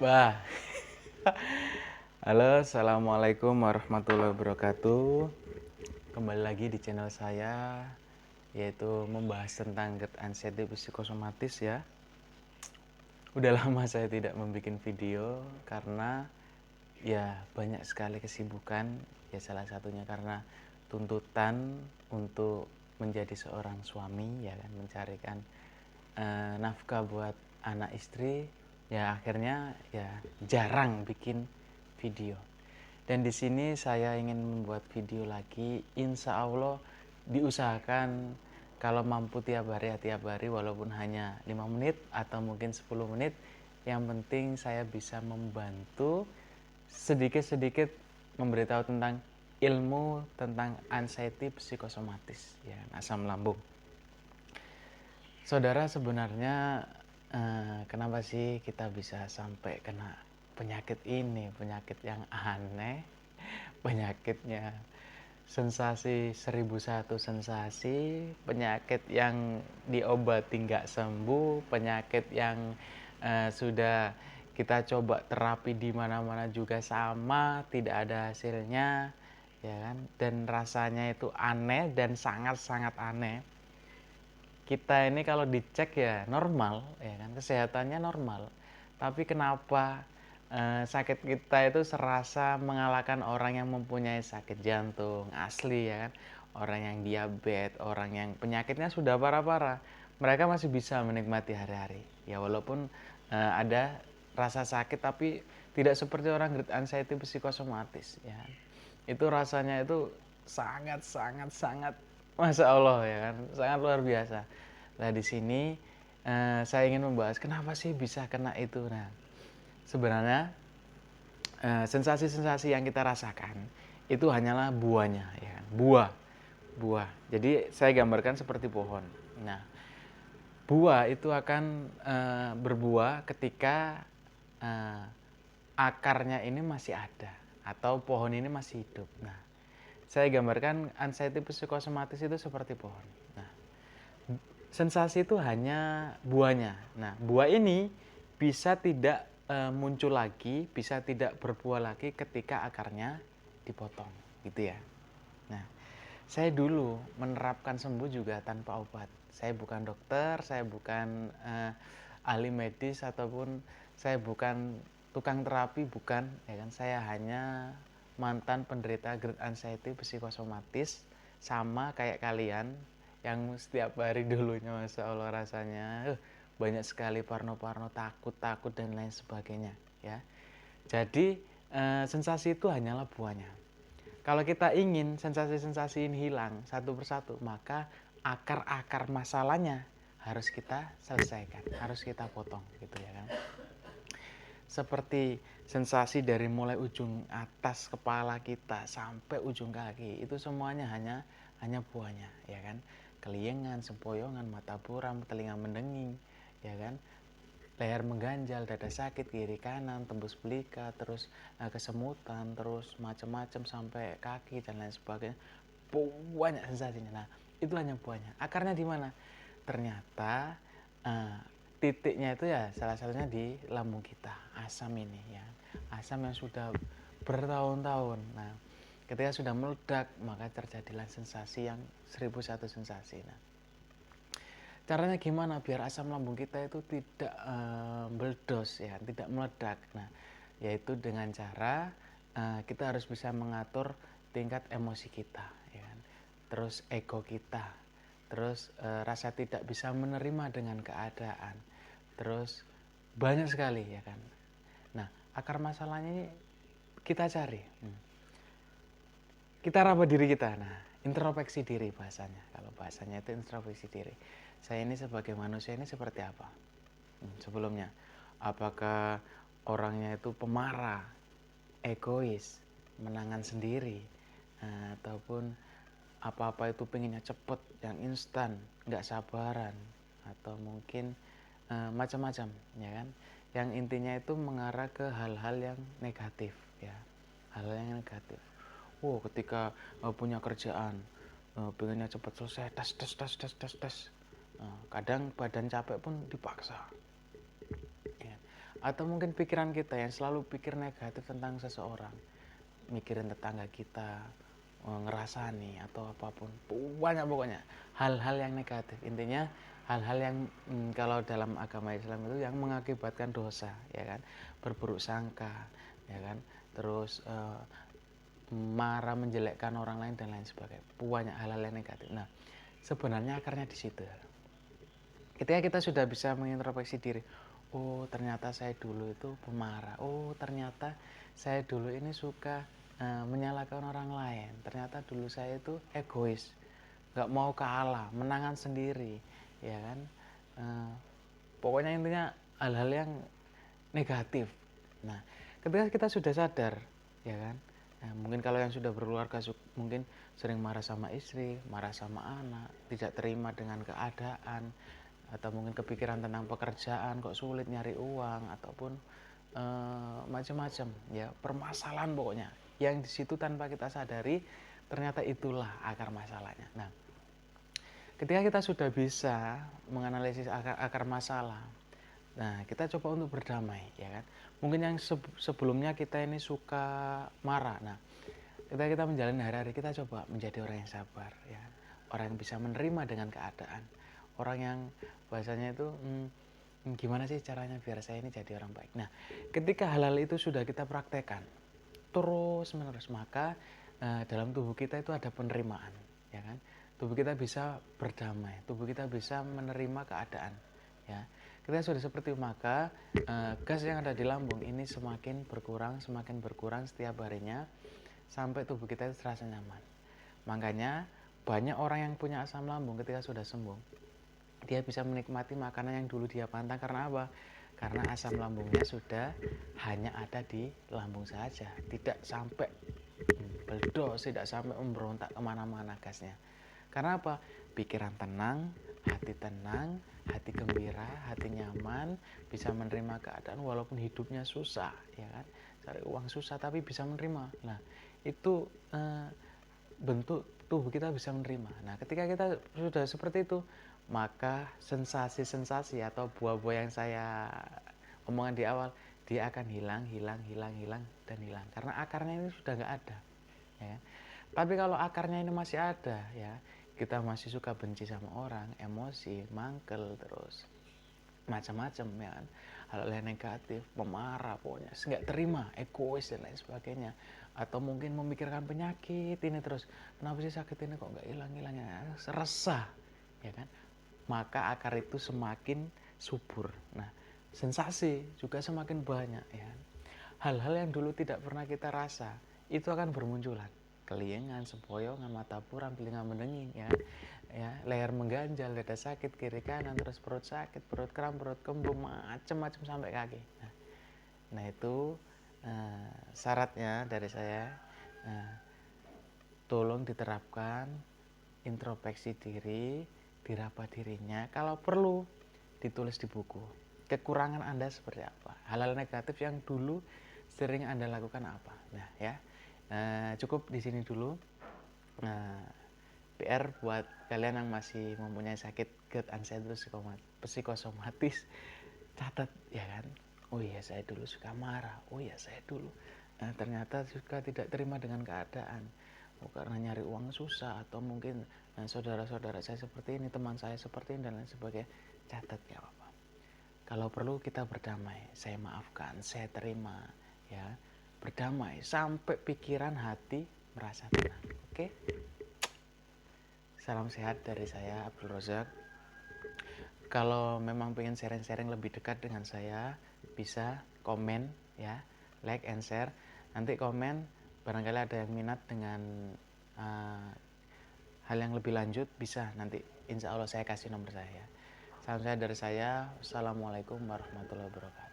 Wah, halo, assalamualaikum warahmatullahi wabarakatuh. Kembali lagi di channel saya, yaitu membahas tentang GERD anxiety psikosomatis ya. Udah lama saya tidak membuat video karena ya banyak sekali kesibukan. Ya salah satunya karena tuntutan untuk menjadi seorang suami, ya kan, mencarikan nafkah buat anak istri. Ya akhirnya ya jarang bikin video. Dan di sini saya ingin membuat video lagi, insya Allah diusahakan kalau mampu tiap hari ya tiap hari, walaupun hanya 5 menit atau mungkin 10 menit. Yang penting saya bisa membantu sedikit-sedikit memberitahu tentang ilmu tentang anxiety psikosomatis, ya, asam lambung. Saudara, sebenarnya kenapa sih kita bisa sampai kena penyakit ini, penyakit yang aneh, penyakitnya sensasi 1001 sensasi, penyakit yang diobati nggak sembuh, penyakit yang sudah kita coba terapi di mana-mana juga sama, tidak ada hasilnya, ya kan? Dan rasanya itu aneh dan sangat-sangat aneh. Kita ini kalau dicek ya normal, ya kan, kesehatannya normal, tapi kenapa sakit kita itu serasa mengalahkan orang yang mempunyai sakit jantung asli, ya kan, orang yang diabetes, orang yang penyakitnya sudah parah-parah, mereka masih bisa menikmati hari-hari ya, walaupun ada rasa sakit, tapi tidak seperti orang GERD anxiety psikosomatis, ya kan. Itu rasanya itu sangat sangat sangat, Masya Allah, ya kan, sangat luar biasa. Nah di sini saya ingin membahas kenapa sih bisa kena itu. Nah sebenarnya sensasi-sensasi yang kita rasakan itu hanyalah buahnya, ya kan? Buah. Jadi saya gambarkan seperti pohon. Nah buah itu akan berbuah ketika eh, akarnya ini masih ada atau pohon ini masih hidup. Nah saya gambarkan anxiety psikosomatis itu seperti pohon. Nah sensasi itu hanya buahnya. Nah, buah ini bisa tidak muncul lagi, bisa tidak berbuah lagi ketika akarnya dipotong, gitu ya. Nah, saya dulu menerapkan sembuh juga tanpa obat. Saya bukan dokter, saya bukan ahli medis, ataupun saya bukan tukang terapi, bukan, ya kan. Saya hanya mantan penderita GERD anxiety psikosomatis, sama kayak kalian yang setiap hari dulunya Masya Allah rasanya banyak sekali parno-parno, takut-takut dan lain sebagainya, ya. Jadi sensasi itu hanyalah buahnya. Kalau kita ingin sensasi-sensasi ini hilang satu persatu, maka akar-akar masalahnya harus kita selesaikan, harus kita potong, gitu ya kan. Seperti sensasi dari mulai ujung atas kepala kita sampai ujung kaki, itu semuanya hanya buahnya, ya kan. Keliengan, sempoyongan, mata buram, telinga mendenging, ya kan, leher mengganjal, dada sakit kiri kanan, tembus belika, terus kesemutan, terus macam-macam sampai kaki dan lain sebagainya. Banyak sensasinya. Nah, itu hanya buahnya. Akarnya di mana? Ternyata titiknya itu ya salah satunya di lambung kita, asam ini, ya. Asam yang sudah bertahun-tahun. Nah, ketika sudah meledak, maka terjadilah sensasi yang 1001 sensasi. Nah, caranya gimana biar asam lambung kita itu tidak meledos, ya, tidak meledak? Nah, yaitu dengan cara kita harus bisa mengatur tingkat emosi kita, ya kan? Terus ego kita, terus rasa tidak bisa menerima dengan keadaan, terus banyak sekali, ya kan. Nah, akar masalahnya ini kita cari. Kita raba diri kita. Nah, introspeksi diri bahasanya. Kalau bahasanya itu introspeksi diri. Saya ini sebagai manusia ini seperti apa? Sebelumnya, apakah orangnya itu pemarah, egois, menangan sendiri, ataupun apa-apa itu pengennya cepet, yang instan, nggak sabaran, atau mungkin macam-macam, ya kan? Yang intinya itu mengarah ke hal-hal yang negatif, ya, hal-hal yang negatif. Ketika punya kerjaan, pengennya cepat selesai, tes. Kadang badan capek pun dipaksa, ya. atau mungkin pikiran kita yang selalu pikir negatif tentang seseorang, mikirin tetangga kita, ngerasani atau apapun, banyak pokoknya hal-hal yang negatif. Intinya hal-hal yang kalau dalam agama Islam itu yang mengakibatkan dosa, ya kan, berburuk sangka, ya kan, terus marah, menjelekkan orang lain dan lain sebagainya, banyak hal-hal yang negatif. Nah, sebenarnya akarnya di situ. Ketika kita sudah bisa mengintrospeksi diri, oh ternyata saya dulu itu pemarah, oh ternyata saya dulu ini suka menyalahkan orang lain, ternyata dulu saya itu egois, nggak mau kalah, menangan sendiri, ya kan. Pokoknya intinya hal-hal yang negatif. Nah, ketika kita sudah sadar, ya kan, nah, mungkin kalau yang sudah berkeluarga mungkin sering marah sama istri, marah sama anak, tidak terima dengan keadaan, atau mungkin kepikiran tentang pekerjaan, kok sulit nyari uang, ataupun macam-macam, ya permasalahan pokoknya. Yang di situ tanpa kita sadari, ternyata itulah akar masalahnya. Nah, ketika kita sudah bisa menganalisis akar masalah, nah kita coba untuk berdamai, ya kan. Mungkin yang sebelumnya kita ini suka marah, nah ketika kita menjalani hari-hari, kita coba menjadi orang yang sabar, ya kan? Orang yang bisa menerima dengan keadaan, orang yang bahasanya itu gimana sih caranya biar saya ini jadi orang baik. Nah, ketika hal-hal itu sudah kita praktekkan terus menerus, maka dalam tubuh kita itu ada penerimaan, ya kan. Tubuh kita bisa berdamai, tubuh kita bisa menerima keadaan, ya. Kita sudah seperti itu, maka gas yang ada di lambung ini semakin berkurang setiap harinya sampai tubuh kita itu terasa nyaman. Makanya banyak orang yang punya asam lambung ketika sudah sembuh, dia bisa menikmati makanan yang dulu dia pantang. Karena apa? Karena asam lambungnya sudah hanya ada di lambung saja, tidak sampai meledos, tidak sampai memberontak kemana-mana gasnya. Karena apa? Pikiran tenang, hati gembira, hati nyaman, bisa menerima keadaan walaupun hidupnya susah, ya kan, cari uang susah tapi bisa menerima. Nah, itu bentuk tubuh kita bisa menerima. Nah, ketika kita sudah seperti itu, maka sensasi-sensasi atau buah-buah yang saya omongan di awal, dia akan hilang dan hilang. Karena akarnya ini sudah nggak ada, ya. Tapi kalau akarnya ini masih ada, ya, kita masih suka benci sama orang, emosi, mangkel, terus macam-macam, ya kan, hal-hal yang negatif, pemarah, pokoknya nggak terima, egois dan lain sebagainya, atau mungkin memikirkan penyakit ini terus, kenapa sih sakit ini kok nggak hilang-hilang, ya, resah, ya kan, maka akar itu semakin subur. Nah, sensasi juga semakin banyak, ya. Hal-hal yang dulu tidak pernah kita rasa itu akan bermunculan, keliengan, sempoyongan, mata buram, telinga mendenging, ya, leher mengganjal, dada sakit kiri kanan, terus perut sakit, perut kram, perut kembung, macam-macam sampai kaki. Nah itu syaratnya dari saya, tolong diterapkan introspeksi diri, diraba dirinya, kalau perlu ditulis di buku. Kekurangan Anda seperti apa? Hal-hal negatif yang dulu sering Anda lakukan apa? Nah, ya. Cukup di sini dulu. PR buat kalian yang masih mempunyai sakit GERD, anxiety, psikosomatis, catat, ya kan. Oh iya, saya dulu suka marah. Oh iya, saya dulu ternyata suka tidak terima dengan keadaan. Karena nyari uang susah, atau mungkin saudara-saudara saya seperti ini, teman saya seperti ini, dan lain sebagainya. Catat, ya apa. Kalau perlu kita berdamai, saya maafkan, saya terima, ya, berdamai sampai pikiran, hati merasa tenang. Oke? Salam sehat dari saya, Abdul Rozak. Kalau memang pengen sharing-sharing lebih dekat dengan saya, bisa komen, ya, like and share. Nanti komen, barangkali ada yang minat dengan hal yang lebih lanjut, bisa nanti insya Allah saya kasih nomor saya. Salam sehat dari saya. Wassalamualaikum warahmatullahi wabarakatuh.